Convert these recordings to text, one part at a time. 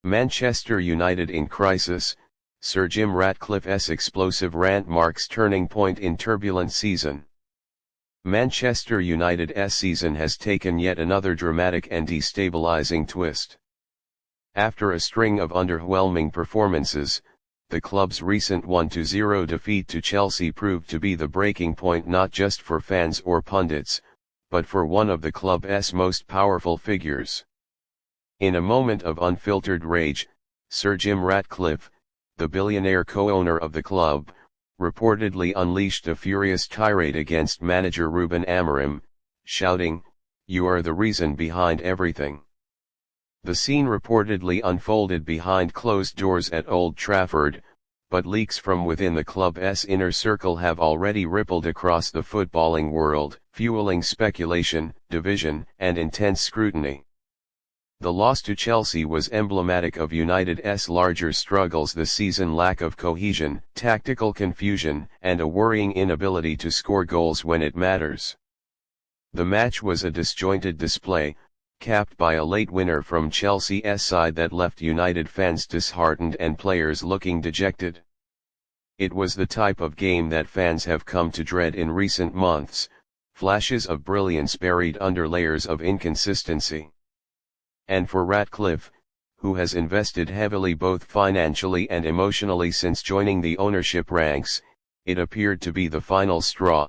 Manchester United in crisis, Sir Jim Ratcliffe's explosive rant marks turning point in turbulent season. Manchester United's season has taken yet another dramatic and destabilizing twist. After a string of underwhelming performances, the club's recent 1-0 defeat to Chelsea proved to be the breaking point not just for fans or pundits, but for one of the club's most powerful figures. In a moment of unfiltered rage, Sir Jim Ratcliffe, the billionaire co-owner of the club, reportedly unleashed a furious tirade against manager Rúben Amorim, shouting, "You are the reason behind everything." The scene reportedly unfolded behind closed doors at Old Trafford, but leaks from within the club's inner circle have already rippled across the footballing world, fueling speculation, division, and intense scrutiny. The loss to Chelsea was emblematic of United's larger struggles this season: lack of cohesion, tactical confusion, and a worrying inability to score goals when it matters. The match was a disjointed display, capped by a late winner from Chelsea's side that left United fans disheartened and players looking dejected. It was the type of game that fans have come to dread in recent months, flashes of brilliance buried under layers of inconsistency. And for Ratcliffe, who has invested heavily both financially and emotionally since joining the ownership ranks, it appeared to be the final straw.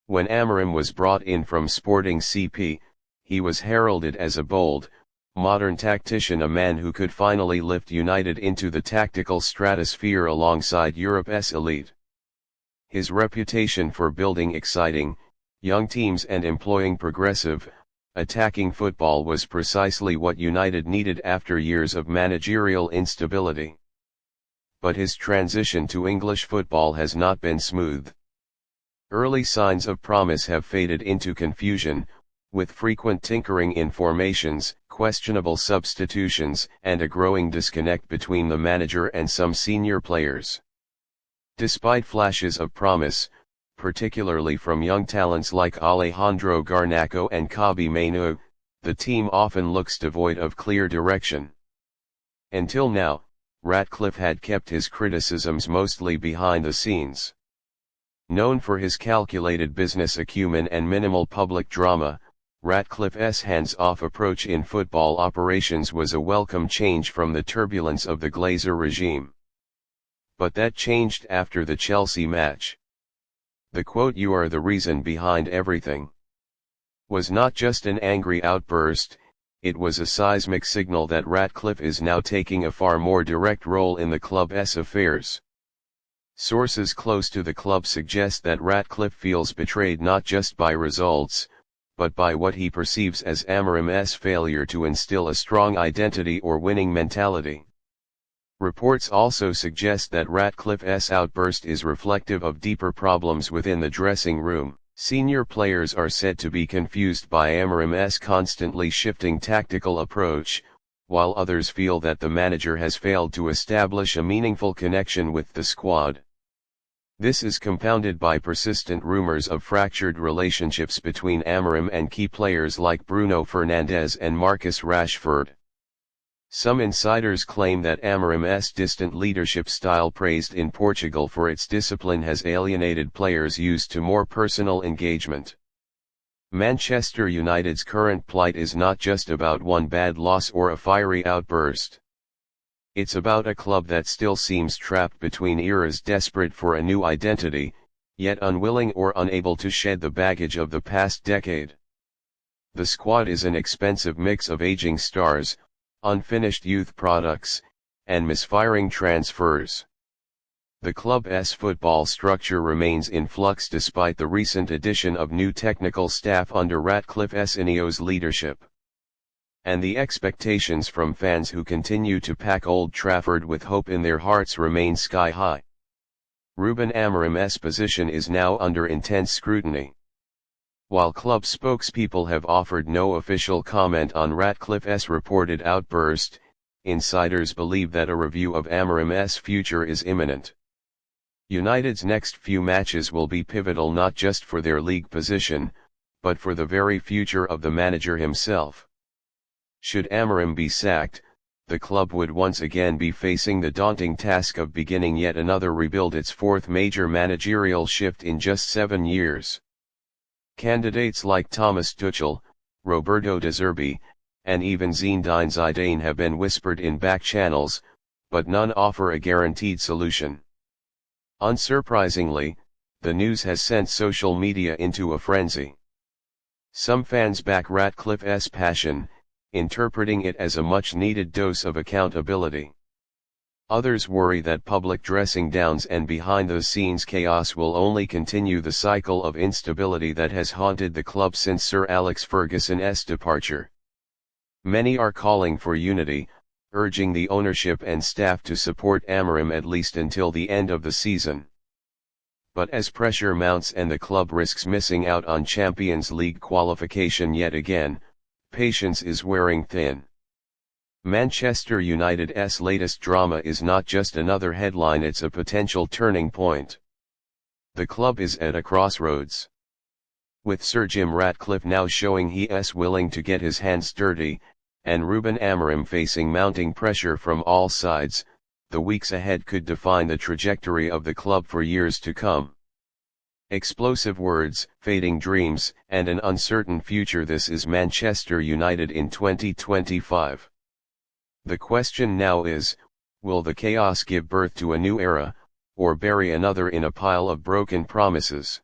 When Amorim was brought in from Sporting CP, he was heralded as a bold, modern tactician, a man who could finally lift United into the tactical stratosphere alongside Europe's elite. His reputation for building exciting, young teams and employing progressive, attacking football was precisely what United needed after years of managerial instability. But his transition to English football has not been smooth. Early signs of promise have faded into confusion, with frequent tinkering in formations, questionable substitutions, and a growing disconnect between the manager and some senior players. Despite flashes of promise, particularly from young talents like Alejandro Garnacho and Kobbie Mainoo, the team often looks devoid of clear direction. Until now, Ratcliffe had kept his criticisms mostly behind the scenes. Known for his calculated business acumen and minimal public drama, Ratcliffe's hands-off approach in football operations was a welcome change from the turbulence of the Glazer regime. But that changed after the Chelsea match. The quote, "You are the reason behind everything," was not just an angry outburst, it was a seismic signal that Ratcliffe is now taking a far more direct role in the club's affairs. Sources close to the club suggest that Ratcliffe feels betrayed not just by results, but by what he perceives as Amorim's failure to instill a strong identity or winning mentality. Reports also suggest that Ratcliffe's outburst is reflective of deeper problems within the dressing room. Senior players are said to be confused by Amorim's constantly shifting tactical approach, while others feel that the manager has failed to establish a meaningful connection with the squad. This is compounded by persistent rumors of fractured relationships between Amorim and key players like Bruno Fernandes and Marcus Rashford. Some insiders claim that Amorim's distant leadership style, praised in Portugal for its discipline, has alienated players used to more personal engagement. Manchester United's current plight is not just about one bad loss or a fiery outburst. It's about a club that still seems trapped between eras, desperate for a new identity, yet unwilling or unable to shed the baggage of the past decade. The squad is an expensive mix of aging stars, unfinished youth products, and misfiring transfers. The club's football structure remains in flux despite the recent addition of new technical staff under Ratcliffe's Ineos leadership. And the expectations from fans who continue to pack Old Trafford with hope in their hearts remain sky high. Rúben Amorim's position is now under intense scrutiny. While club spokespeople have offered no official comment on Ratcliffe's reported outburst, insiders believe that a review of Amorim's future is imminent. United's next few matches will be pivotal not just for their league position, but for the very future of the manager himself. Should Amorim be sacked, the club would once again be facing the daunting task of beginning yet another rebuild, its fourth major managerial shift in just 7 years. Candidates like Thomas Tuchel, Roberto De Zerbi, and even Zinedine Zidane have been whispered in back channels, but none offer a guaranteed solution. Unsurprisingly, the news has sent social media into a frenzy. Some fans back Ratcliffe's passion, interpreting it as a much-needed dose of accountability. Others worry that public dressing downs and behind-the-scenes chaos will only continue the cycle of instability that has haunted the club since Sir Alex Ferguson's departure. Many are calling for unity, urging the ownership and staff to support Amorim at least until the end of the season. But as pressure mounts and the club risks missing out on Champions League qualification yet again, patience is wearing thin. Manchester United's latest drama is not just another headline, it's a potential turning point. The club is at a crossroads. With Sir Jim Ratcliffe now showing he is willing to get his hands dirty, and Rúben Amorim facing mounting pressure from all sides, the weeks ahead could define the trajectory of the club for years to come. Explosive words, fading dreams, and an uncertain future. This is Manchester United in 2025. The question now is, will the chaos give birth to a new era, or bury another in a pile of broken promises?